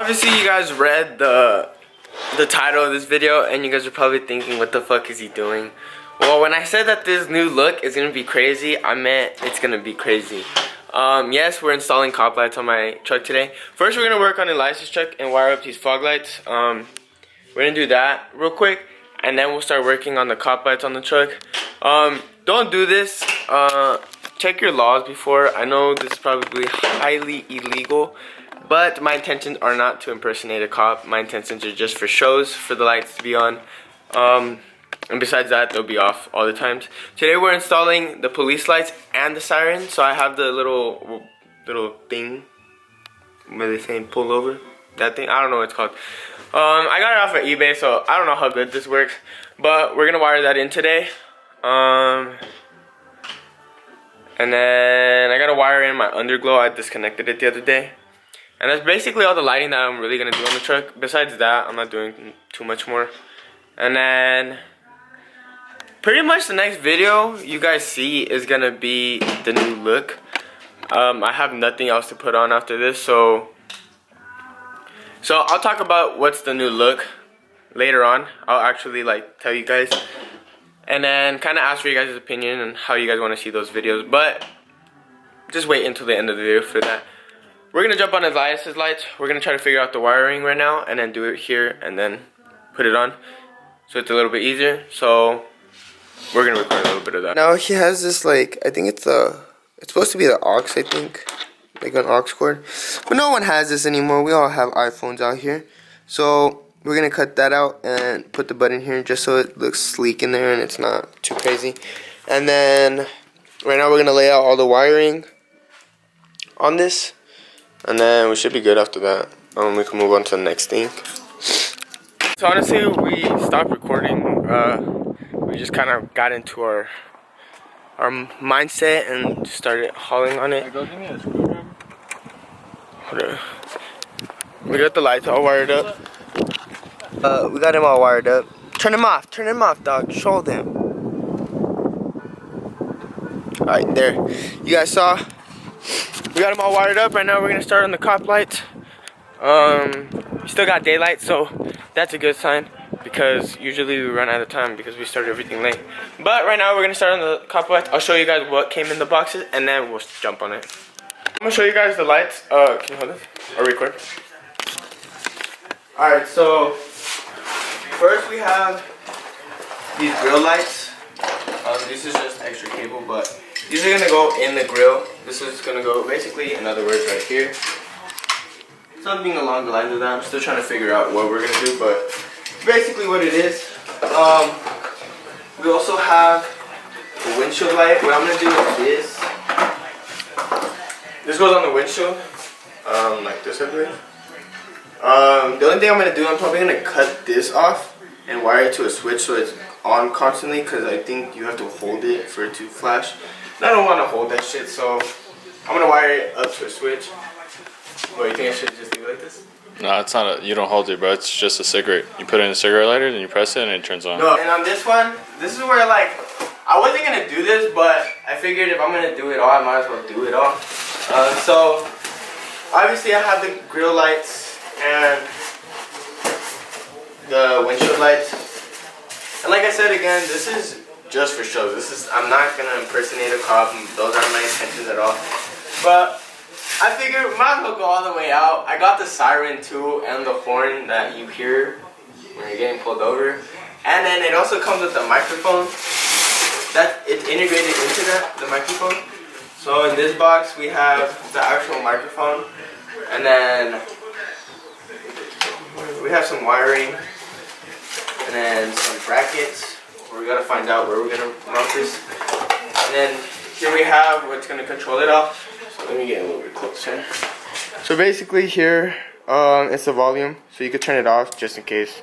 obviously you guys read the title of this video and you guys are probably thinking, what the fuck is he doing? Well, when I said that this new look is gonna be crazy, I meant it's gonna be crazy. Yes, we're installing cop lights on my truck today. First, we're gonna work on Elias's truck and wire up these fog lights. We're gonna do that real quick, and then we'll start working on the cop lights on the truck. Don't do this. Check your laws before. I know this is probably highly illegal, but my intentions are not to impersonate a cop. My intentions are just for shows, for the lights to be on. And besides that, they'll be off all the times. Today we're installing the police lights and the siren. So I have the little thing where they saying pull over. That thing, I don't know what it's called. I got it off of eBay, so I don't know how good this works. But we're gonna wire that in today. And then I gotta wire in my underglow. I disconnected it the other day. And that's basically all the lighting that I'm really gonna do on the truck. Besides that, I'm not doing too much more. And then pretty much the next video you guys see is gonna be the new look. I have nothing else to put on after this, so I'll talk about what's the new look later on. I'll actually like tell you guys, and then kind of ask for you guys' opinion and how you guys want to see those videos. But just wait until the end of the video for that. We're gonna jump on Elias's lights. We're gonna try to figure out the wiring right now, and then do it here, and then put it on, so it's a little bit easier. So we're gonna record a little bit of that. Now he has this, like, I think it's supposed to be the aux, I think, like an aux cord, but no one has this anymore. We all have iPhones out here, so we're gonna cut that out and put the button here just so it looks sleek in there and it's not too crazy. And then right now we're gonna lay out all the wiring on this, and then we should be good after that. We can move on to the next thing. So honestly, we stopped recording. We just kind of got into our mindset and just started hauling on it. Go give me a screwdriver. We got the lights all wired up. We got them all wired up. Turn them off, dog. Show them. Alright, there. You guys saw? We got them all wired up. Right now we're gonna start on the cop lights. We still got daylight, so that's a good sign, because usually we run out of time because we started everything late. But right now we're gonna start on the cop lights. I'll show you guys what came in the boxes, and then we'll jump on it. I'm gonna show you guys the lights. Can you hold this or record? Alright, so first we have these grill lights. This is just extra cable, but these are gonna go in the grill. This is gonna go basically, in other words, right here. Something along the lines of that. I'm still trying to figure out what we're gonna do, but basically what it is. We also have the windshield light. What I'm gonna do is this goes on the windshield, like this, I believe. The only thing I'm gonna do, I'm probably gonna cut this off and wire it to a switch so it's on constantly, because I think you have to hold it for it to flash. And I don't want to hold that shit, so I'm gonna wire it up to a switch. What, you think I should just leave it like this? No, it's not. You don't hold it, bro. It's just a cigarette. You put it in a cigarette lighter, then you press it, and it turns on. No. And on this one, this is where, like, I wasn't gonna do this, but I figured if I'm gonna do it all, I might as well do it all. So obviously I have the grill lights and the windshield lights. And like I said again, this is just for show. I'm not gonna impersonate a cop. Those aren't my intentions at all. But I figured might as well go all the way out. I got the siren too and the horn that you hear when you're getting pulled over. And then it also comes with the microphone. That it's integrated into the microphone. So in this box we have the actual microphone, and then we have some wiring, and then some brackets. We gotta find out where we're gonna mount this. And then here we have what's gonna control it all. So let me get a little bit closer. So basically here, it's the volume, so you could turn it off just in case.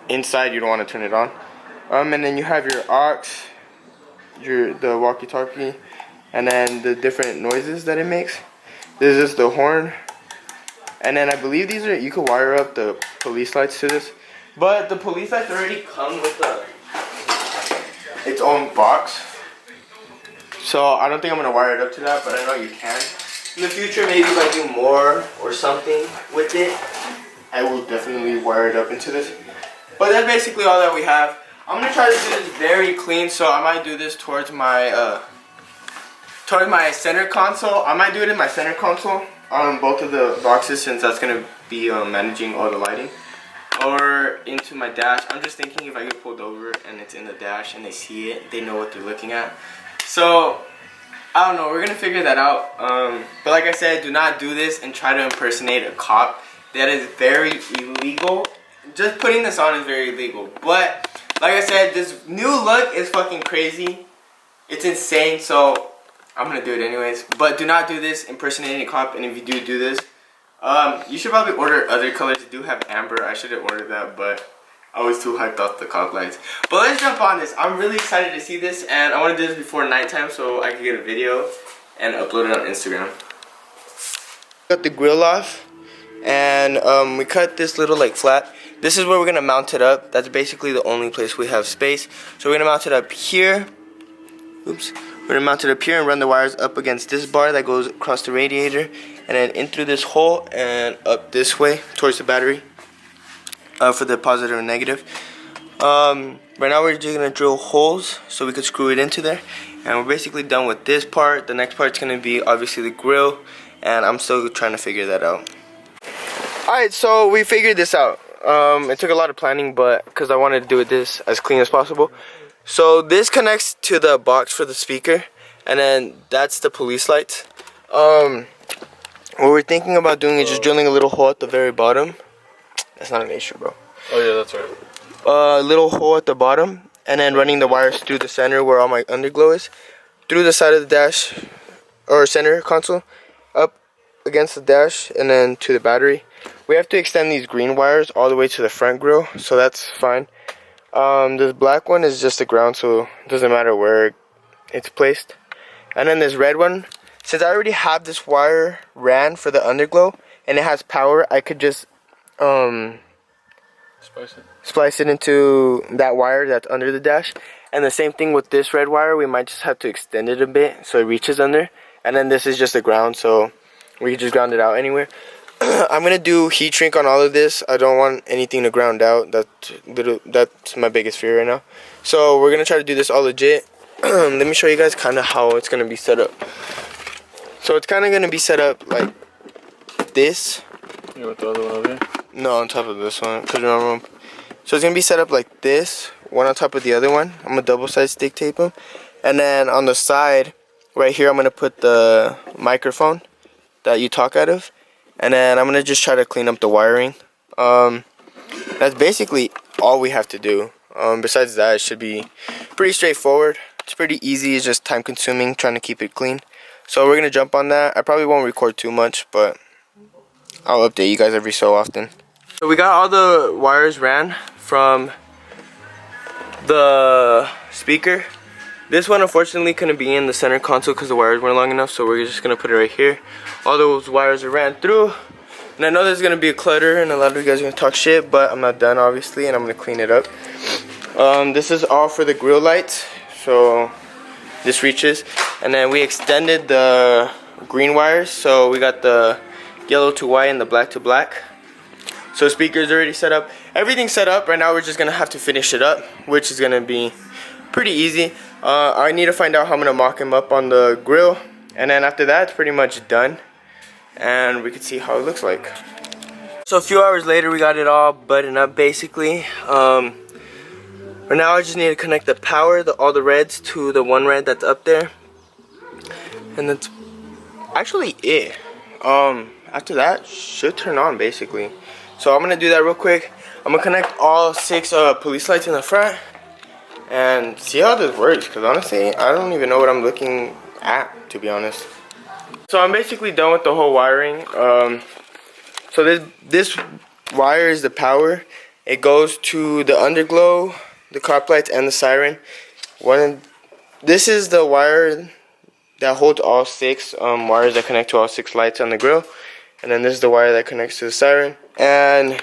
Inside you don't want to turn it on. And then you have your aux, the walkie-talkie, and then the different noises that it makes. This is the horn. And then I believe these are, you could wire up the police lights to this. But the police lights already come with its own box. So I don't think I'm gonna wire it up to that, but I know you can. In the future, maybe if I do more or something with it, I will definitely wire it up into this. But that's basically all that we have. I'm gonna try to do this very clean, so I might do this towards my center console. I might do it in my center console on both of the boxes, since that's gonna be managing all the lighting, or into my dash. I'm just thinking if I get pulled over and it's in the dash and they see it, they know what they're looking at. So I don't know, we're gonna figure that out. But like I said, do not do this and try to impersonate a cop. That is very illegal. Just putting this on is very illegal. But like I said, this new look is fucking crazy. It's insane, so I'm gonna do it anyways. But do not do this impersonating a cop. And if you do this, you should probably order other colors. You do have amber. I should have ordered that, but I was too hyped off the cop lights. But let's jump on this. I'm really excited to see this, and I want to do this before nighttime so I can get a video and upload it on Instagram. Cut the grill off, and we cut this little like flap. This is where we're gonna mount it up. That's basically the only place we have space. So we're gonna mount it up here. Oops. We're gonna mount it up here and run the wires up against this bar that goes across the radiator, and then in through this hole and up this way towards the battery for the positive and negative. Right now we're just gonna drill holes so we could screw it into there, and we're basically done with this part. The next part's gonna be obviously the grill, and I'm still trying to figure that out. Alright, so we figured this out. It took a lot of planning, but because I wanted to do this as clean as possible. So this connects to the box for the speaker, and then that's the police lights. What we're thinking about doing is just drilling a little hole at the very bottom. That's not an issue, bro. Oh yeah, that's right. A little hole at the bottom, and then running the wires through the center where all my underglow is, through the side of the dash or center console, up against the dash, and then to the battery. We have to extend these green wires all the way to the front grill, so that's fine. This black one is just the ground, so it doesn't matter where it's placed. And then this red one, since I already have this wire ran for the underglow and it has power, I could just splice it into that wire that's under the dash. And the same thing with this red wire, we might just have to extend it a bit so it reaches under. And then this is just the ground, so we can just ground it out anywhere. I'm gonna do heat shrink on all of this. I don't want anything to ground out. That's my biggest fear right now. So we're gonna try to do this all legit. Let me show you guys kind of how it's gonna be set up. So it's kind of gonna be set up like this. You want the other one over here? No, on top of this one. Cause remember, so it's gonna be set up like this, one on top of the other one. I'm gonna double side stick tape them, and then on the side, right here, I'm gonna put the microphone that you talk out of. And then I'm going to just try to clean up the wiring. That's basically all we have to do. Besides that, it should be pretty straightforward. It's pretty easy. It's just time consuming trying to keep it clean. So we're going to jump on that. I probably won't record too much, but I'll update you guys every so often. So we got all the wires ran from the speaker. This one unfortunately couldn't be in the center console because the wires weren't long enough, so we're just going to put it right here. All those wires are ran through, and I know there's going to be a clutter and a lot of you guys are going to talk shit, but I'm not done obviously, and I'm going to clean it up. This is all for the grill lights, so this reaches, and then we extended the green wires, so we got the yellow to white and the black to black. So speakers already set up, everything's set up. Right now we're just going to have to finish it up, which is going to be pretty easy. I need to find out how I'm going to mock him up on the grill, and then after that it's pretty much done, and we can see how it looks like. So a few hours later we got it all buttoned up basically. Right now I just need to connect the power, all the reds to the one red that's up there, and that's actually it. After that should turn on basically. So I'm going to do that real quick. I'm going to connect all 6 police lights in the front and see how this works, because honestly I don't even know what I'm looking at, to be honest. So I'm basically done with the whole wiring. So this wire is the power. It goes to the underglow, the cop lights, and the siren. This is the wire that holds all 6 wires that connect to all 6 lights on the grill, and then this is the wire that connects to the siren. And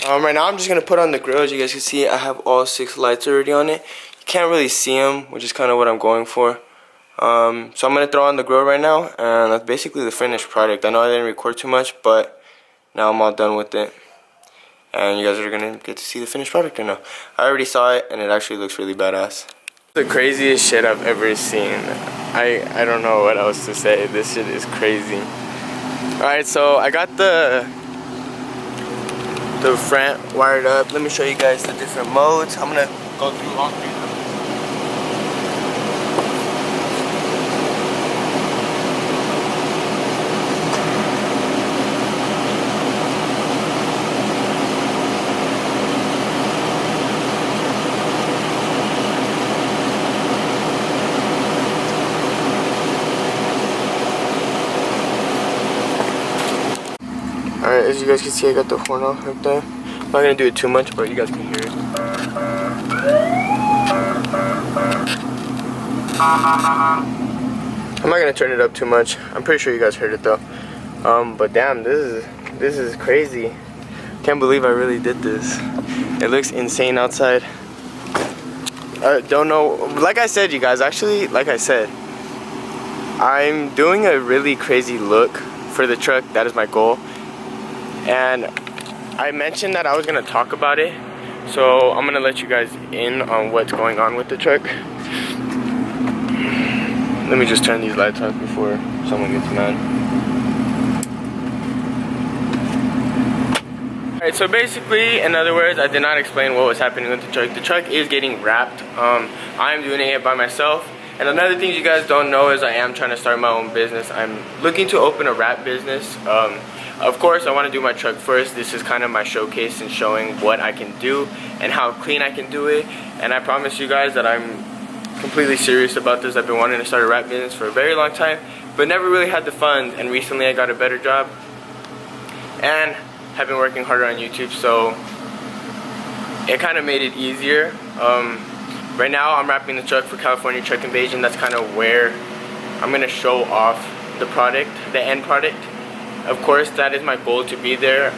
right now I'm just going to put on the grill. As you guys can see, I have all 6 lights already on it. You can't really see them, which is kind of what I'm going for. So I'm going to throw on the grill right now, and that's basically the finished product. I know I didn't record too much, but now I'm all done with it. And you guys are gonna get to see the finished product right now. I already saw it, and it actually looks really badass. The craziest shit I've ever seen. I don't know what else to say. This shit is crazy. Alright, so I got the front wired up. Let me show you guys the different modes. I'm gonna go through all three of them. Alright, as you guys can see, I got the horn off right there. I'm not gonna do it too much, but you guys can hear it. I'm not gonna turn it up too much. I'm pretty sure you guys heard it though. But damn, this is crazy. Can't believe I really did this. It looks insane outside. I don't know. Like I said, you guys, actually, like I said, I'm doing a really crazy look for the truck. That is my goal. And I mentioned that I was gonna talk about it, so I'm gonna let you guys in on what's going on with the truck. Let me just turn these lights off before someone gets mad. Alright, so basically, in other words, I did not explain what was happening with the truck. The truck is getting wrapped. I'm doing it by myself. And another thing you guys don't know is I am trying to start my own business. I'm looking to open a wrap business. Of course, I want to do my truck first. This is kind of my showcase and showing what I can do and how clean I can do it. And I promise you guys that I'm completely serious about this. I've been wanting to start a wrap business for a very long time, but never really had the funds. And recently I got a better job and have been working harder on YouTube, so it kind of made it easier. Right now I'm wrapping the truck for California Truck Invasion. That's kind of where I'm going to show off the product, the end product. Of course, that is my goal, to be there.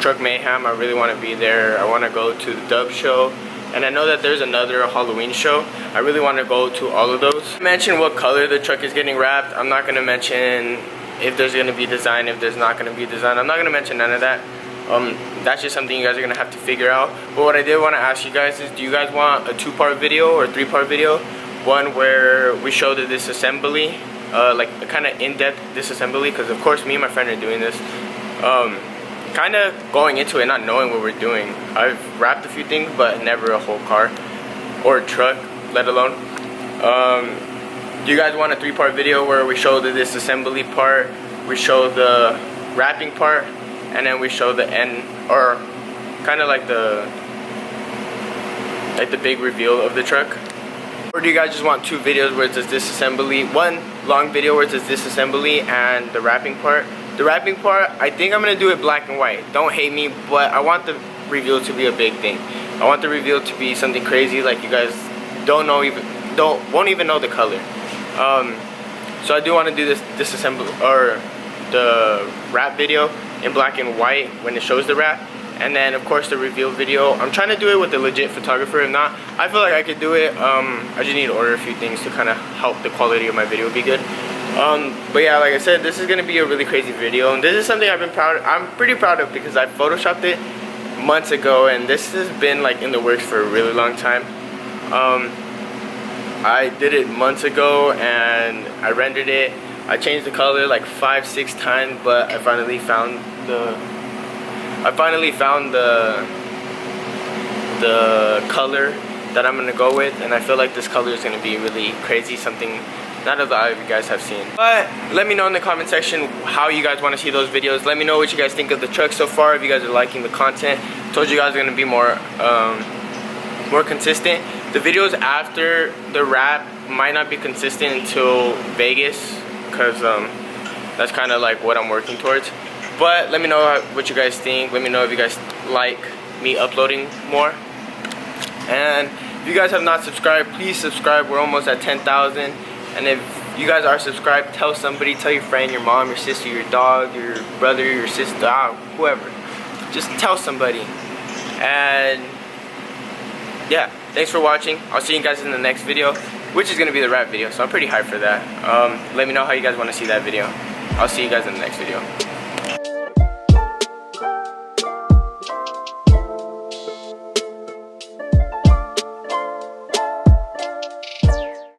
Truck Mayhem, I really want to be there. I want to go to the Dub show, and I know that there's another Halloween show. I really want to go to all of those. Mention what color the truck is getting wrapped. I'm not going to mention if there's going to be design, if there's not going to be design. I'm not going to mention none of that. That's just something you guys are going to have to figure out. But what I did want to ask you guys is, do you guys want a 2-part video or a 3-part video? One where we show the disassembly, like a kind of in-depth disassembly, because of course me and my friend are doing this. Kind of going into it not knowing what we're doing. I've wrapped a few things, but never a whole car or a truck, let alone. Do you guys want a 3-part video where we show the disassembly part, we show the wrapping part, and then we show the end, or kind of like the big reveal of the truck? Or do you guys just want 2 videos where it says disassembly, one long video where it says disassembly and the wrapping part? The wrapping part, I think I'm gonna do it black and white. Don't hate me, but I want the reveal to be a big thing. I want the reveal to be something crazy, like you guys won't even know the color. So I do want to do this disassembly or the wrap video in black and white when it shows the wrap, and then of course the reveal video. I'm trying to do it with a legit photographer. If not, I feel like I could do it. I just need to order a few things to kind of help the quality of my video be good. But yeah, like I said, this is gonna be a really crazy video, and this is something I'm pretty proud of, because I photoshopped it months ago, and this has been like in the works for a really long time. I did it months ago and I rendered it. I changed the color like 5-6 times, but I finally found the color that I'm gonna go with, and I feel like this color is gonna be really crazy, something not a lot of you guys have seen. But let me know in the comment section how you guys want to see those videos. Let me know what you guys think of the truck so far, if you guys are liking the content. Told you guys are gonna be more consistent. The videos after the wrap might not be consistent until Vegas, because that's kind of like what I'm working towards. But let me know what you guys think. Let me know if you guys like me uploading more. And if you guys have not subscribed, please subscribe. We're almost at 10,000. And if you guys are subscribed, tell somebody, tell your friend, your mom, your sister, your dog, your brother, your sister, whoever. Just tell somebody. And yeah, thanks for watching. I'll see you guys in the next video, which is going to be the wrap video, so I'm pretty hyped for that. Let me know how you guys want to see that video. I'll see you guys in the next video.